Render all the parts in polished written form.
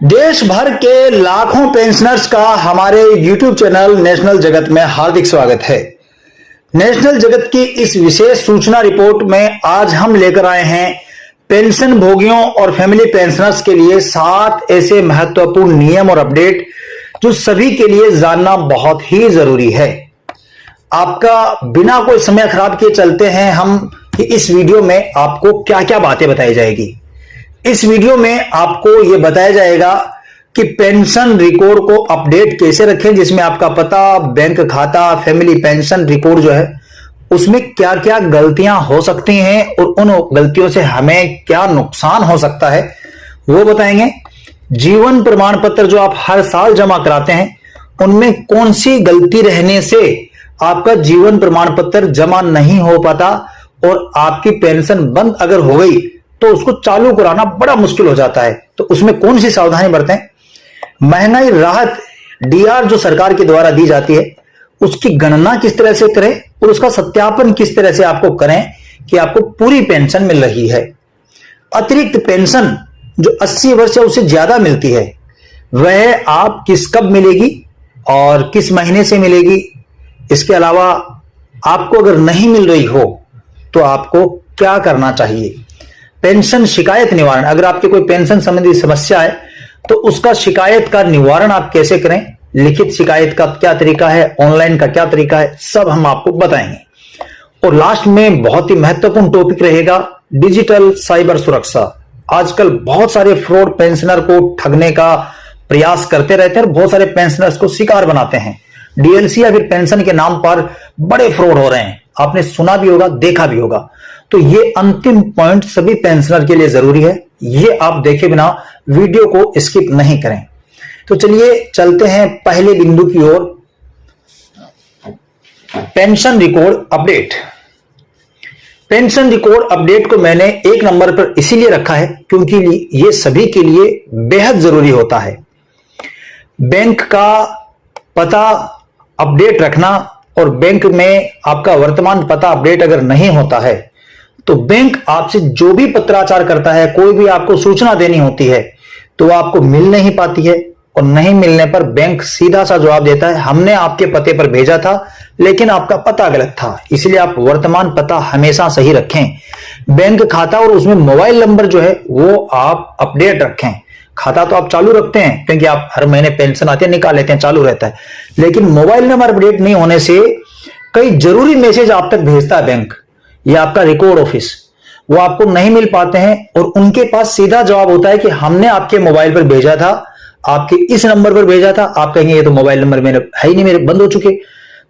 देश भर के लाखों पेंशनर्स का हमारे YouTube चैनल नेशनल जगत में हार्दिक स्वागत है। नेशनल जगत की इस विशेष सूचना रिपोर्ट में आज हम लेकर आए हैं पेंशन भोगियों और फैमिली पेंशनर्स के लिए 7 ऐसे महत्वपूर्ण नियम और अपडेट जो सभी के लिए जानना बहुत ही जरूरी है। आपका बिना कोई समय खराब किए चलते हैं हम कि इस वीडियो में आपको क्या क्या बातें बताई जाएगी। इस वीडियो में आपको यह बताया जाएगा कि पेंशन रिकॉर्ड को अपडेट कैसे रखें, जिसमें आपका पता, बैंक खाता, फैमिली पेंशन रिकॉर्ड जो है उसमें क्या क्या गलतियां हो सकती हैं और उन गलतियों से हमें क्या नुकसान हो सकता है वो बताएंगे। जीवन प्रमाण पत्र जो आप हर साल जमा कराते हैं उनमें कौन सी गलती रहने से आपका जीवन प्रमाण पत्र जमा नहीं हो पाता और आपकी पेंशन बंद अगर हो गई तो उसको चालू कराना बड़ा मुश्किल हो जाता है, तो उसमें कौन सी सावधानी बरतें। महंगाई राहत डीआर जो सरकार के द्वारा दी जाती है उसकी गणना किस तरह से करें और उसका सत्यापन किस तरह से आपको करें कि आपको पूरी पेंशन मिल रही है। अतिरिक्त पेंशन जो 80 वर्ष या उससे ज्यादा मिलती है वह आप कब मिलेगी और किस महीने से मिलेगी। इसके अलावा आपको अगर नहीं मिल रही हो तो आपको क्या करना चाहिए। पेंशन शिकायत निवारण, अगर आपके कोई पेंशन संबंधी समस्या है तो उसका शिकायत का निवारण आप कैसे करें, लिखित शिकायत का क्या तरीका है, ऑनलाइन का क्या तरीका है, सब हम आपको बताएंगे। और लास्ट में बहुत ही महत्वपूर्ण टॉपिक रहेगा डिजिटल साइबर सुरक्षा। आजकल बहुत सारे फ्रॉड पेंशनर को ठगने का प्रयास करते रहते हैं और बहुत सारे पेंशनर्स को शिकार बनाते हैं। डीएलसी या फिर पेंशन के नाम पर बड़े फ्रॉड हो रहे हैं, आपने सुना भी होगा, देखा भी होगा। तो ये अंतिम पॉइंट सभी पेंशनर के लिए जरूरी है, ये आप देखे बिना वीडियो को स्किप नहीं करें। तो चलिए चलते हैं पहले बिंदु की ओर, pension record update. Pension record update को मैंने 1 नंबर पर इसीलिए रखा है क्योंकि ये सभी के लिए बेहद जरूरी होता है। बैंक का पता अपडेट रखना और बैंक में आपका वर्तमान पता अपडेट अगर नहीं होता है तो बैंक आपसे जो भी पत्राचार करता है, कोई भी आपको सूचना देनी होती है तो आपको मिल नहीं पाती है और नहीं मिलने पर बैंक सीधा सा जवाब देता है हमने आपके पते पर भेजा था लेकिन आपका पता गलत था। इसलिए आप वर्तमान पता हमेशा सही रखें। बैंक खाता और उसमें मोबाइल नंबर जो है वो आप अपडेट रखें। खाता तो आप चालू रखते हैं क्योंकि आप हर महीने पेंशन आते हैं निकाल लेते हैं, चालू रहता है, लेकिन मोबाइल नंबर अपडेट नहीं होने से कई जरूरी मैसेज आप तक भेजता है बैंक या आपका रिकॉर्ड ऑफिस, वो आपको नहीं मिल पाते हैं और उनके पास सीधा जवाब होता है कि हमने आपके मोबाइल पर भेजा था, आपके इस नंबर पर भेजा था। आप कहेंगे ये तो मोबाइल नंबर मेरे है ही नहीं, मेरे बंद हो चुके।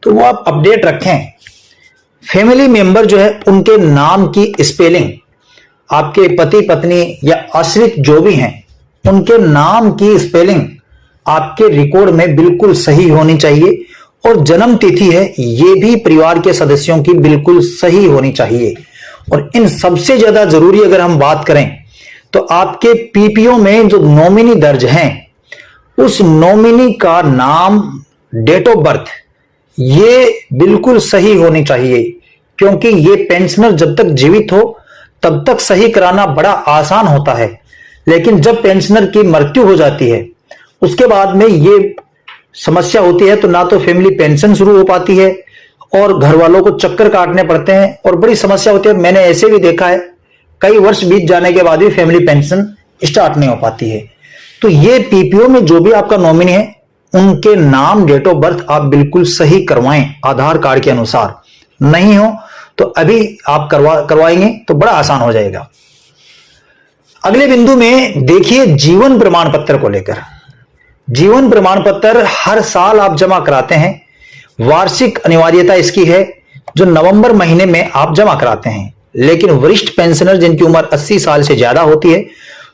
तो वो आप अपडेट रखें। फैमिली मेंबर जो है उनके नाम की स्पेलिंग, आपके पति पत्नी या आश्रित जो भी हैं उनके नाम की स्पेलिंग आपके रिकॉर्ड में बिल्कुल सही होनी चाहिए और जन्म तिथि है ये भी परिवार के सदस्यों की बिल्कुल सही होनी चाहिए। और इन सबसे ज्यादा जरूरी अगर हम बात करें तो आपके पीपीओ में जो नॉमिनी दर्ज हैं उस नॉमिनी का नाम, डेट ऑफ बर्थ ये बिल्कुल सही होनी चाहिए क्योंकि ये पेंशनर जब तक जीवित हो तब तक सही कराना बड़ा आसान होता है, लेकिन जब पेंशनर की मृत्यु हो जाती है उसके बाद में ये समस्या होती है तो ना तो फैमिली पेंशन शुरू हो पाती है और घर वालों को चक्कर काटने पड़ते हैं और बड़ी समस्या होती है। मैंने ऐसे भी देखा है कई वर्ष बीत जाने के बाद भी फैमिली पेंशन स्टार्ट नहीं हो पाती है। तो ये पीपीओ में जो भी आपका नॉमिनी है उनके नाम, डेट ऑफ बर्थ आप बिल्कुल सही करवाएं आधार कार्ड के अनुसार। नहीं हो तो अभी आप करवाएंगे तो बड़ा आसान हो जाएगा। अगले बिंदु में देखिए जीवन प्रमाण पत्र को लेकर। जीवन प्रमाण पत्र हर साल आप जमा कराते हैं, वार्षिक अनिवार्यता इसकी है जो नवंबर महीने में आप जमा कराते हैं, लेकिन वरिष्ठ पेंशनर जिनकी उम्र 80 साल से ज्यादा होती है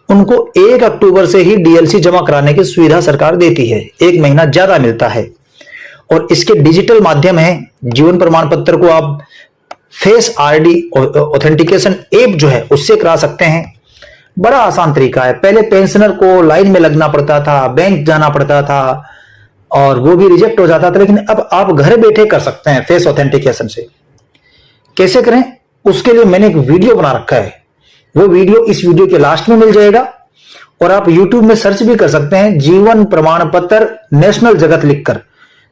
उनको 1 अक्टूबर से ही डीएलसी जमा कराने की सुविधा सरकार देती है, 1 महीना ज्यादा मिलता है। और इसके डिजिटल माध्यम है। जीवन प्रमाण पत्र को आप फेस आईडी ऑथेंटिकेशन ऐप जो है उससे करा सकते हैं। बड़ा आसान तरीका है। पहले पेंशनर को लाइन में लगना पड़ता था, बैंक जाना पड़ता था और वो भी रिजेक्ट हो जाता था, लेकिन अब आप घर बैठे कर सकते हैं फेस ऑथेंटिकेशन से। कैसे करें उसके लिए मैंने एक वीडियो बना रखा है, वो वीडियो इस वीडियो के लास्ट में मिल जाएगा और आप YouTube में सर्च भी कर सकते हैं जीवन प्रमाण पत्र नेशनल जगत लिखकर,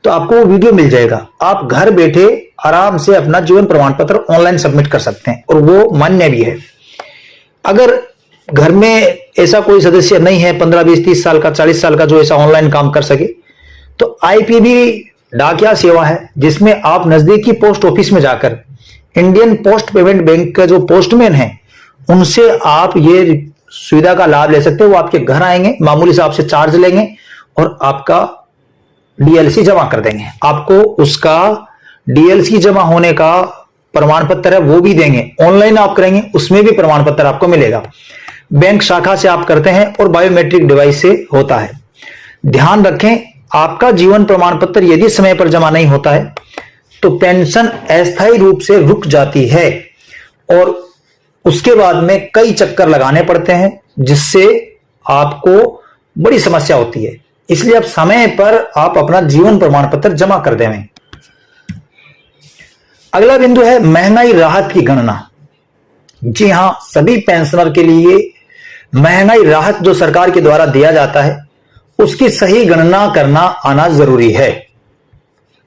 तो आपको वो वीडियो मिल जाएगा। आप घर बैठे आराम से अपना जीवन प्रमाण पत्र ऑनलाइन सबमिट कर सकते हैं और वो मान्य भी है। अगर घर में ऐसा कोई सदस्य नहीं है 15, 20, 30 साल का, 40 साल का जो ऐसा ऑनलाइन काम कर सके, तो IPB डाकिया सेवा है, जिसमें आप नजदीकी पोस्ट ऑफिस में जाकर इंडियन पोस्ट पेमेंट बैंक का जो पोस्टमैन है उनसे आप ये सुविधा का लाभ ले सकते हो। वो आपके घर आएंगे, मामूली से आपसे चार्ज लेंगे और आपका DLC जमा कर देंगे। आपको उसका DLC जमा होने का प्रमाण पत्र है वो भी देंगे। ऑनलाइन आप करेंगे उसमें भी प्रमाण पत्र आपको मिलेगा। बैंक शाखा से आप करते हैं और बायोमेट्रिक डिवाइस से होता है। ध्यान रखें, आपका जीवन प्रमाण पत्र यदि समय पर जमा नहीं होता है तो पेंशन अस्थायी रूप से रुक जाती है और उसके बाद में कई चक्कर लगाने पड़ते हैं, जिससे आपको बड़ी समस्या होती है। इसलिए आप समय पर आप अपना जीवन प्रमाण पत्र जमा कर देवें। अगला बिंदु है महंगाई राहत की गणना। जी हां, सभी पेंशनर के लिए महंगाई राहत जो सरकार के द्वारा दिया जाता है उसकी सही गणना करना आना जरूरी है।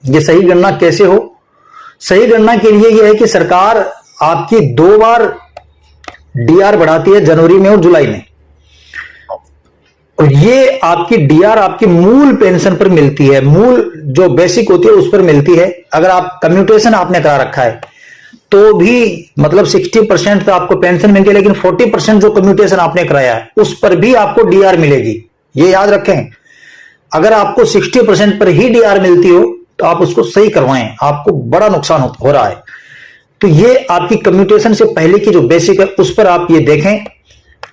यह सही गणना कैसे हो? सही गणना के लिए यह है कि सरकार आपकी 2 बार DR बढ़ाती है, जनवरी में और जुलाई में, और ये आपकी DR आपकी मूल पेंशन पर मिलती है, मूल जो बेसिक होती है उस पर मिलती है। अगर आप कम्यूटेशन आपने करा रखा है तो भी मतलब 60% तो आपको पेंशन मिलती है, लेकिन 40% जो कम्यूटेशन आपने कराया है उस पर भी आपको DR मिलेगी। ये याद रखें, अगर आपको 60% पर ही DR मिलती हो तो आप उसको सही करवाएं, आपको बड़ा नुकसान हो रहा है। तो ये आपकी कम्यूटेशन से पहले की जो बेसिक है उस पर आप ये देखें,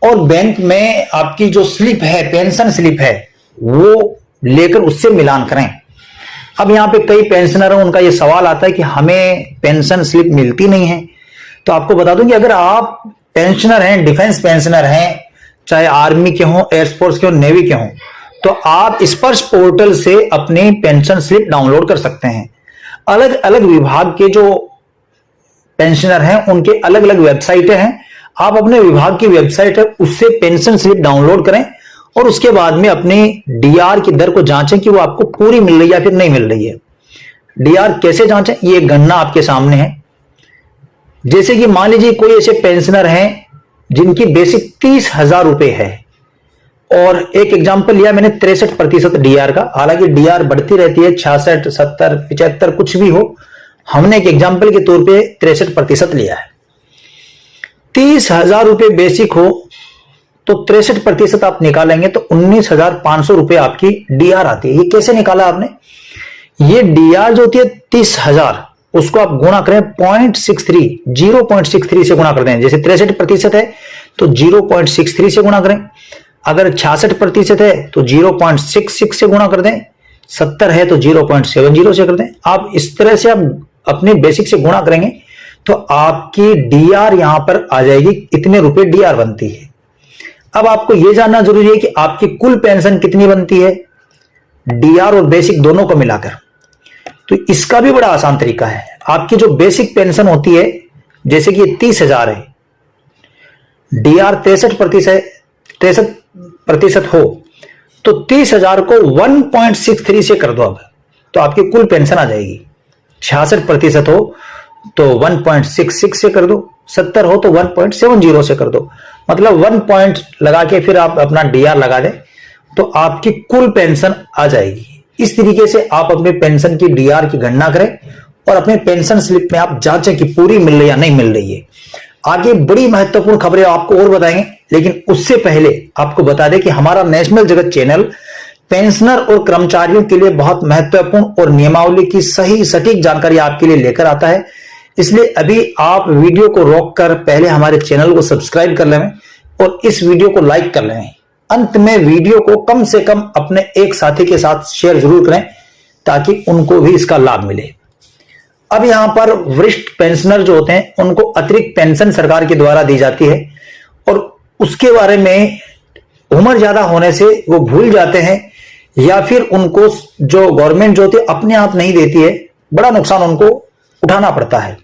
और बैंक में आपकी जो स्लिप है, पेंशन स्लिप है, वो लेकर उससे मिलान करें। अब यहां पे कई पेंशनर हैं, उनका ये सवाल आता है कि हमें पेंशन स्लिप मिलती नहीं है। तो आपको बता दूं कि अगर आप पेंशनर हैं, डिफेंस पेंशनर हैं, चाहे आर्मी के हों, एयरफोर्स के हों, नेवी के हों, तो आप स्पर्श पोर्टल से अपनी पेंशन स्लिप डाउनलोड कर सकते हैं। अलग अलग विभाग के जो पेंशनर हैं उनके अलग अलग वेबसाइटें हैं। आप अपने विभाग की वेबसाइट है उससे पेंशन स्लिप डाउनलोड करें और उसके बाद में अपनी DR की दर को जांचें कि वो आपको पूरी मिल रही है या फिर नहीं मिल रही है। DR कैसे जांचें? ये गणना आपके सामने है। जैसे कि मान लीजिए कोई ऐसे पेंशनर हैं जिनकी बेसिक 30,000 रुपए है, और एक एग्जाम्पल लिया मैंने 63% DR का। हालांकि DR बढ़ती रहती है, 66, 70, 75 कुछ भी हो, हमने एक एग्जाम्पल के तौर पे 63% लिया है। 30,000 रुपए बेसिक हो तो 63% आप निकालेंगे तो 19,500 रुपए आपकी DR आती है। ये कैसे निकाला आपने? ये DR जो होती है 30,000, उसको आप गुणा करें 0.63 से गुणा कर दें। जैसे 63% है तो 0.63 से गुणा करें। अगर 66% है तो 0.66 से गुणा कर दें। 70 है तो 0.70 से कर दें। आप इस तरह से आप अपने बेसिक से गुणा करेंगे तो आपकी DR यहां पर आ जाएगी, इतने रुपए DR बनती है। अब आपको यह जानना जरूरी है कि आपकी कुल पेंशन कितनी बनती है, DR और बेसिक दोनों को मिलाकर। तो इसका भी बड़ा आसान तरीका है। आपकी जो बेसिक पेंशन होती है, जैसे कि 30,000 है, DR 63% हो तो 30,000 को 1.63 से कर दो अब, तो आपकी कुल पेंशन आ जाएगी। 66% हो तो 1.66 से कर दो, 70 हो तो 1.70 से कर दो, मतलब 1 पॉइंट लगा के फिर आप अपना DR लगा दें तो आपकी कुल पेंशन आ जाएगी। इस तरीके से आप अपने पेंशन की DR की गणना करें और अपने पेंशन स्लिप में आप जांचें कि पूरी मिल रही है या नहीं मिल रही है। आगे बड़ी महत्वपूर्ण खबरें आपको और बताएंगे, लेकिन उससे पहले आपको बता दें कि हमारा नेशनल जगत चैनल पेंशनर और कर्मचारियों के लिए बहुत महत्वपूर्ण और नियमावली की सही सटीक जानकारी आपके लिए लेकर आता है। इसलिए अभी आप वीडियो को रोककर पहले हमारे चैनल को सब्सक्राइब कर लें और इस वीडियो को लाइक कर लें। अंत में वीडियो को कम से कम अपने एक साथी के साथ शेयर जरूर करें ताकि उनको भी इसका लाभ मिले। अब यहां पर वरिष्ठ पेंशनर जो होते हैं उनको अतिरिक्त पेंशन सरकार के द्वारा दी जाती है और उसके बारे में उम्र ज्यादा होने से वो भूल जाते हैं या फिर उनको जो गवर्नमेंट जो होती है अपने आप नहीं देती है, बड़ा नुकसान उनको उठाना पड़ता है।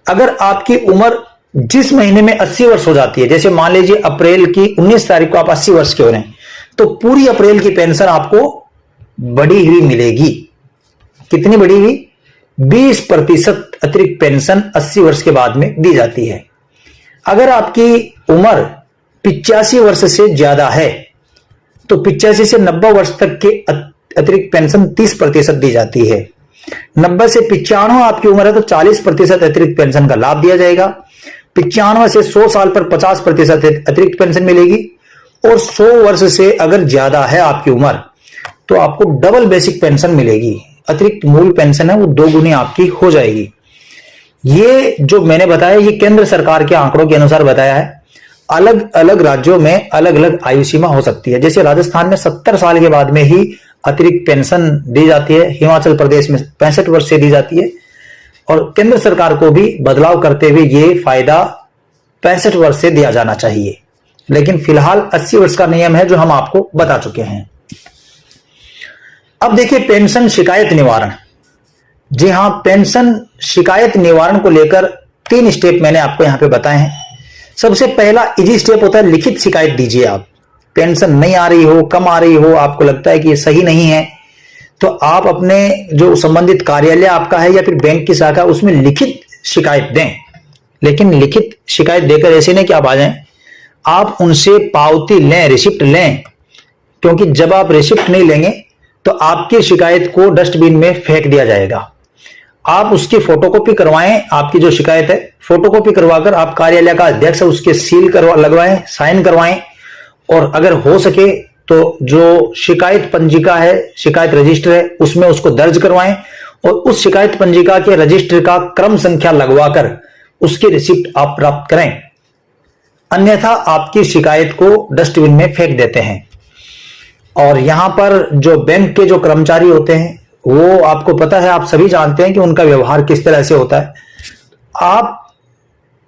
अगर आपकी उम्र जिस महीने में 80 वर्ष हो जाती है, जैसे मान लीजिए अप्रैल की 19 तारीख को आप 80 वर्ष के हो रहे हैं, तो पूरी अप्रैल की पेंशन आपको बढ़ी हुई मिलेगी। कितनी बढ़ी हुई? 20% अतिरिक्त पेंशन 80 वर्ष के बाद में दी जाती है। अगर आपकी उम्र 85 वर्ष से ज्यादा है तो 85 से 90 वर्ष तक के अतिरिक्त पेंशन 30% दी जाती है। 90 से 95 आपकी उम्र है तो 40% अतिरिक्त पेंशन का लाभ दिया जाएगा। 95 से 100 साल पर 50% अतिरिक्त पेंशन मिलेगी। और 100 वर्ष से अगर ज्यादा है आपकी उम्र तो आपको डबल बेसिक पेंशन मिलेगी। अतिरिक्त मूल पेंशन है वो 2 गुनी आपकी हो जाएगी। ये जो मैंने बताया ये केंद्र सरकार के आंकड़ों के अनुसार बताया है। अलग अलग राज्यों में अलग अलग आयु सीमा हो सकती है। जैसे राजस्थान में 70 साल के बाद में ही अतिरिक्त पेंशन दी जाती है, हिमाचल प्रदेश में 65 वर्ष से दी जाती है, और केंद्र सरकार को भी बदलाव करते हुए ये फायदा 65 वर्ष से दिया जाना चाहिए। लेकिन फिलहाल 80 वर्ष का नियम है जो हम आपको बता चुके हैं। अब देखिए पेंशन शिकायत निवारण। जी हां, पेंशन शिकायत निवारण को लेकर 3 स्टेप मैंने आपको यहां पे बताए हैं। सबसे पहला इजी स्टेप होता है लिखित शिकायत दीजिए। आप पेंशन नहीं आ रही हो, कम आ रही हो, आपको लगता है कि ये सही नहीं है, तो आप अपने जो संबंधित कार्यालय आपका है या फिर बैंक की शाखा उसमें लिखित शिकायत दें। लेकिन लिखित शिकायत देकर ऐसे नहीं कि आप आ जाएं, आप उनसे पावती लें, रिसिप्ट लें, क्योंकि जब आप रिसिप्ट नहीं लेंगे तो आपकी शिकायत को डस्टबिन में फेंक दिया जाएगा। आप उसकी फोटोकॉपी करवाएं, आपकी जो शिकायत है फोटोकॉपी करवाकर आप कार्यालय का अध्यक्ष उसके सील लगवाएं, साइन करवाएं, और अगर हो सके तो जो शिकायत पंजिका है, शिकायत रजिस्टर है, उसमें उसको दर्ज करवाएं और उस शिकायत पंजिका के रजिस्टर का क्रम संख्या लगवाकर उसकी रिसिप्ट आप प्राप्त करें। अन्यथा आपकी शिकायत को डस्टबिन में फेंक देते हैं। और यहां पर जो बैंक के जो कर्मचारी होते हैं वो आपको पता है, आप सभी जानते हैं कि उनका व्यवहार किस तरह से होता है। आप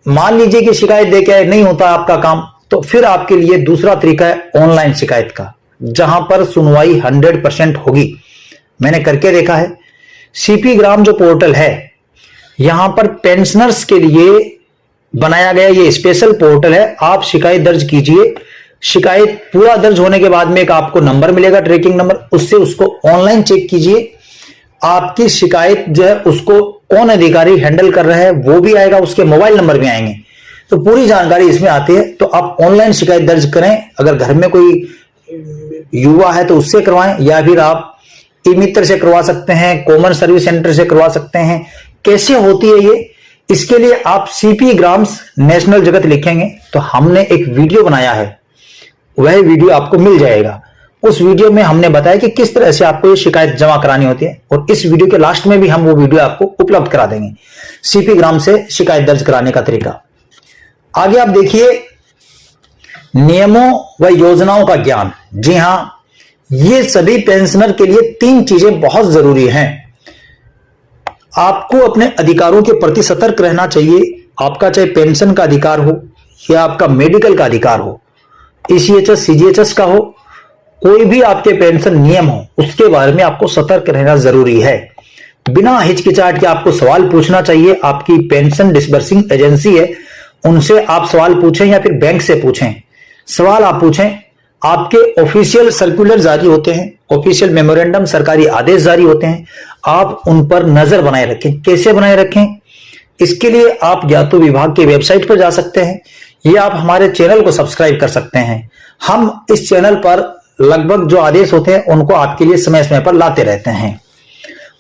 मान लीजिए कि शिकायत देके नहीं होता आपका काम, तो फिर आपके लिए दूसरा तरीका है ऑनलाइन शिकायत का, जहां पर सुनवाई 100% होगी। मैंने करके देखा है। सीपी ग्राम जो पोर्टल है, यहां पर पेंशनर्स के लिए बनाया गया ये स्पेशल पोर्टल है। आप शिकायत दर्ज कीजिए, शिकायत पूरा दर्ज होने के बाद में एक आपको नंबर मिलेगा, ट्रैकिंग नंबर, उससे उसको ऑनलाइन चेक कीजिए। आपकी शिकायत जो है उसको कौन अधिकारी हैंडल कर रहा है वो भी आएगा, उसके मोबाइल नंबर भी आएंगे, तो पूरी जानकारी इसमें आती है। तो आप ऑनलाइन शिकायत दर्ज करें। अगर घर में कोई युवा है तो उससे करवाएं, या फिर आप ई मित्र से करवा सकते हैं, कॉमन सर्विस सेंटर से करवा सकते हैं। कैसे होती है ये, इसके लिए आप सीपी ग्राम्स नेशनल जगत लिखेंगे तो हमने एक वीडियो बनाया है, वह वीडियो आपको मिल जाएगा। उस वीडियो में हमने बताया कि किस तरह से आपको ये शिकायत जमा करानी होती है, और इस वीडियो के लास्ट में भी हम वो वीडियो आपको उपलब्ध करा देंगे, सीपी ग्राम से शिकायत दर्ज कराने का तरीका। आगे आप देखिए नियमों व योजनाओं का ज्ञान। जी हां, ये सभी पेंशनर के लिए 3 चीजें बहुत जरूरी हैं। आपको अपने अधिकारों के प्रति सतर्क रहना चाहिए। आपका चाहे पेंशन का अधिकार हो या आपका मेडिकल का अधिकार हो, ईसीएचएस सीजीएचएस का हो, कोई भी आपके पेंशन नियम हो, उसके बारे में आपको सतर्क रहना जरूरी है। बिना हिचकिचाहट के आपको सवाल पूछना चाहिए। आपकी पेंशन डिसबर्सिंग एजेंसी है, उनसे आप सवाल पूछें या फिर बैंक से पूछें। सवाल आप पूछें। आपके ऑफिशियल सर्कुलर जारी होते हैं, ऑफिशियल मेमोरेंडम, सरकारी आदेश जारी होते हैं, आप उन पर नजर बनाए रखें। कैसे बनाए रखें, इसके लिए आप या तो विभाग की वेबसाइट पर जा सकते हैं या आप हमारे चैनल को सब्सक्राइब कर सकते हैं। हम इस चैनल पर लगभग जो आदेश होते हैं उनको आपके लिए समय समय पर लाते रहते हैं।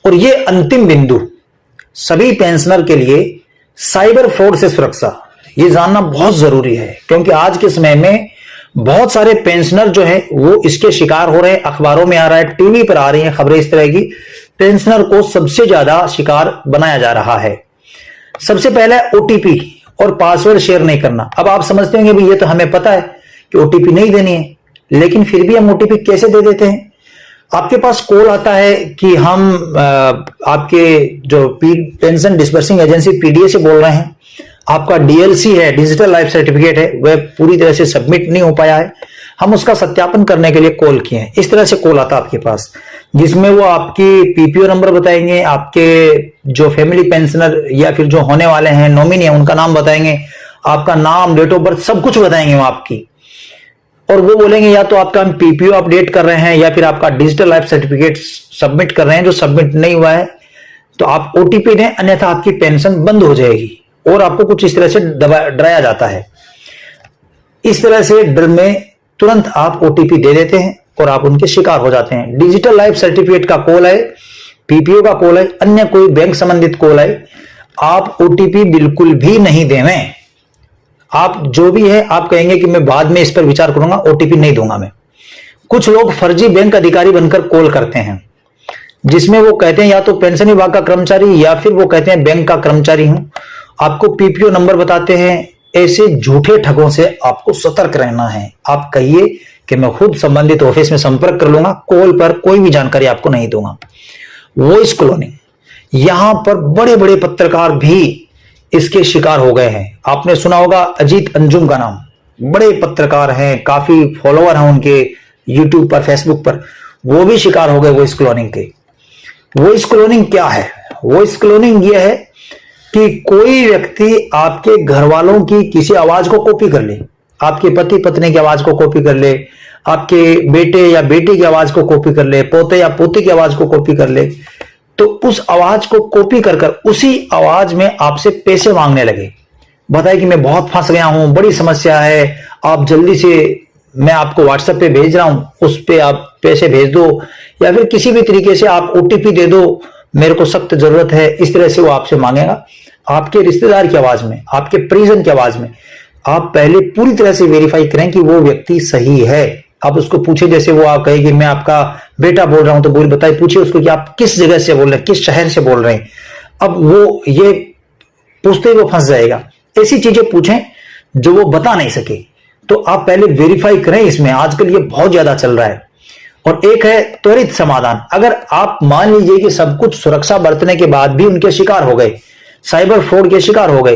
और ये अंतिम बिंदु सभी पेंशनर के लिए, साइबर फ्रॉड से सुरक्षा, ये जानना बहुत जरूरी है, क्योंकि आज के समय में बहुत सारे पेंशनर जो है वो इसके शिकार हो रहे हैं। अखबारों में आ रहा है, टीवी पर आ रही हैं खबरें इस तरह की। पेंशनर को सबसे ज्यादा शिकार बनाया जा रहा है। सबसे पहला ओटीपी और पासवर्ड शेयर नहीं करना। अब आप समझते होंगे भाई ये तो हमें पता है कि ओटीपी नहीं देनी है, लेकिन फिर भी हम ओटीपी कैसे दे देते हैं। आपके पास कॉल आता है कि हम आपके जो पेंशन डिसबर्सिंग एजेंसी पीडीए से बोल रहे हैं, आपका डीएलसी है, डिजिटल लाइफ सर्टिफिकेट है, वह पूरी तरह से सबमिट नहीं हो पाया है, हम उसका सत्यापन करने के लिए कॉल किए हैं। इस तरह से कॉल आता है आपके पास, जिसमें वो आपकी पीपीओ नंबर बताएंगे, आपके जो फैमिली पेंशनर या फिर जो होने वाले हैं नॉमिनी है उनका नाम बताएंगे, आपका नाम, डेट ऑफ बर्थ, सब कुछ बताएंगे वो आपकी। और वो बोलेंगे या तो आपका हम पीपीओ अपडेट कर रहे हैं या फिर आपका डिजिटल लाइफ सर्टिफिकेट सबमिट कर रहे हैं। जो सबमिट नहीं हुआ है तो आप ओटीपी दें, अन्यथा आपकी पेंशन बंद हो जाएगी। और आपको कुछ इस तरह से डराया जाता है। इस तरह से डर में तुरंत आप ओटीपी दे देते हैं और आप उनके शिकार हो जाते हैं। डिजिटल लाइफ सर्टिफिकेट का कॉल है, पीपीओ का कॉल है, अन्य कोई बैंक संबंधित कॉल है, आप ओटीपी बिल्कुल भी नहीं देवें। आप जो भी है आप कहेंगे कि मैं बाद में इस पर विचार करूंगा, ओटीपी नहीं दूंगा मैं। कुछ लोग फर्जी बैंक अधिकारी बनकर कॉल करते हैं, जिसमें वो कहते हैं या तो पेंशन विभाग का कर्मचारी या फिर वो कहते हैं बैंक का कर्मचारी हूं, आपको पीपीओ नंबर बताते हैं। ऐसे झूठे ठगों से आपको सतर्क रहना है। आप कहिए कि मैं खुद संबंधित ऑफिस में संपर्क कर लूंगा, कॉल पर कोई भी जानकारी आपको नहीं दूंगा। वॉइस क्लोनिंग, यहां पर बड़े बड़े पत्रकार भी इसके शिकार हो गए हैं। आपने सुना होगा अजीत अंजुम का नाम, बड़े पत्रकार हैं, काफी फॉलोअर हैं उनके यूट्यूब पर, फेसबुक पर, वो भी शिकार हो गए वॉइस क्लोनिंग के। वॉइस क्लोनिंग क्या है? वॉइस क्लोनिंग यह है कि कोई व्यक्ति आपके घर वालों की किसी आवाज को कॉपी कर ले, आपके पति पत्नी की आवाज को कॉपी कर ले, आपके बेटे या बेटी की आवाज को कॉपी कर ले, पोते या पोती की आवाज को कॉपी कर ले, तो उस आवाज को कॉपी कर कर उसी आवाज में आपसे पैसे मांगने लगे। बताए कि मैं बहुत फंस गया हूं, बड़ी समस्या है, आप जल्दी से, मैं आपको व्हाट्सएप पे भेज रहा हूं, उस पे आप पैसे भेज दो, या फिर किसी भी तरीके से आप ओटीपी दे दो, मेरे को सख्त जरूरत है। इस तरह से वो आपसे मांगेगा, आपके रिश्तेदार की आवाज में, आपके परिजन की आवाज में। आप पहले पूरी तरह से वेरीफाई करें कि वो व्यक्ति सही है। आप उसको पूछे, जैसे वो आप कहे कि मैं आपका बेटा बोल रहा हूं, तो बोल बताइए, पूछिए उसको कि आप किस जगह से बोल रहे हैं, किस शहर से बोल रहे हैं। अब वो ये पूछते ही वो फंस जाएगा। ऐसी चीजें पूछें जो वो बता नहीं सके, तो आप पहले वेरीफाई करें। इसमें आजकल ये बहुत ज्यादा चल रहा है। और एक है त्वरित समाधान। अगर आप मान लीजिए कि सब कुछ सुरक्षा बरतने के बाद भी उनके शिकार हो गए, साइबर फ्रॉड के शिकार हो गए,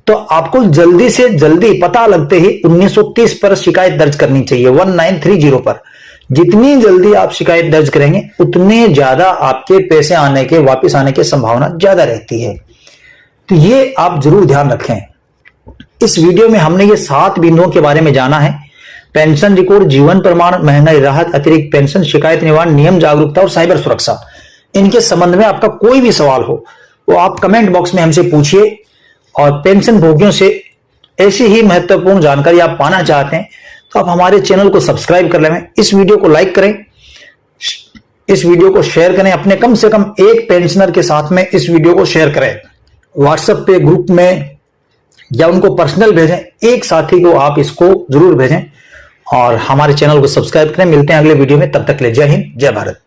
तो आपको जल्दी से जल्दी पता लगते ही 1930 पर शिकायत दर्ज करनी चाहिए, 1930 पर। जितनी जल्दी आप शिकायत दर्ज करेंगे उतने ज्यादा आपके पैसे आने के, वापस आने की संभावना ज्यादा रहती है। तो ये आप जरूर ध्यान रखें। इस वीडियो में हमने ये 7 बिंदुओं के बारे में जाना है। पेंशन रिकॉर्ड, जीवन प्रमाण, महंगाई राहत, अतिरिक्त पेंशन, शिकायत निवारण, नियम जागरूकता और साइबर सुरक्षा। इनके संबंध में आपका कोई भी सवाल हो वो आप कमेंट बॉक्स में हमसे पूछिए। और पेंशन भोगियों से ऐसी ही महत्वपूर्ण जानकारी आप पाना चाहते हैं तो आप हमारे चैनल को सब्सक्राइब कर लें, इस वीडियो को लाइक करें, इस वीडियो को शेयर करें, अपने कम से कम एक पेंशनर के साथ में इस वीडियो को शेयर करें, व्हाट्सएप पे, ग्रुप में, या उनको पर्सनल भेजें। एक साथी को आप इसको जरूर भेजें और हमारे चैनल को सब्सक्राइब करें। मिलते हैं अगले वीडियो में, तब तक के लिए जय हिंद, जय भारत।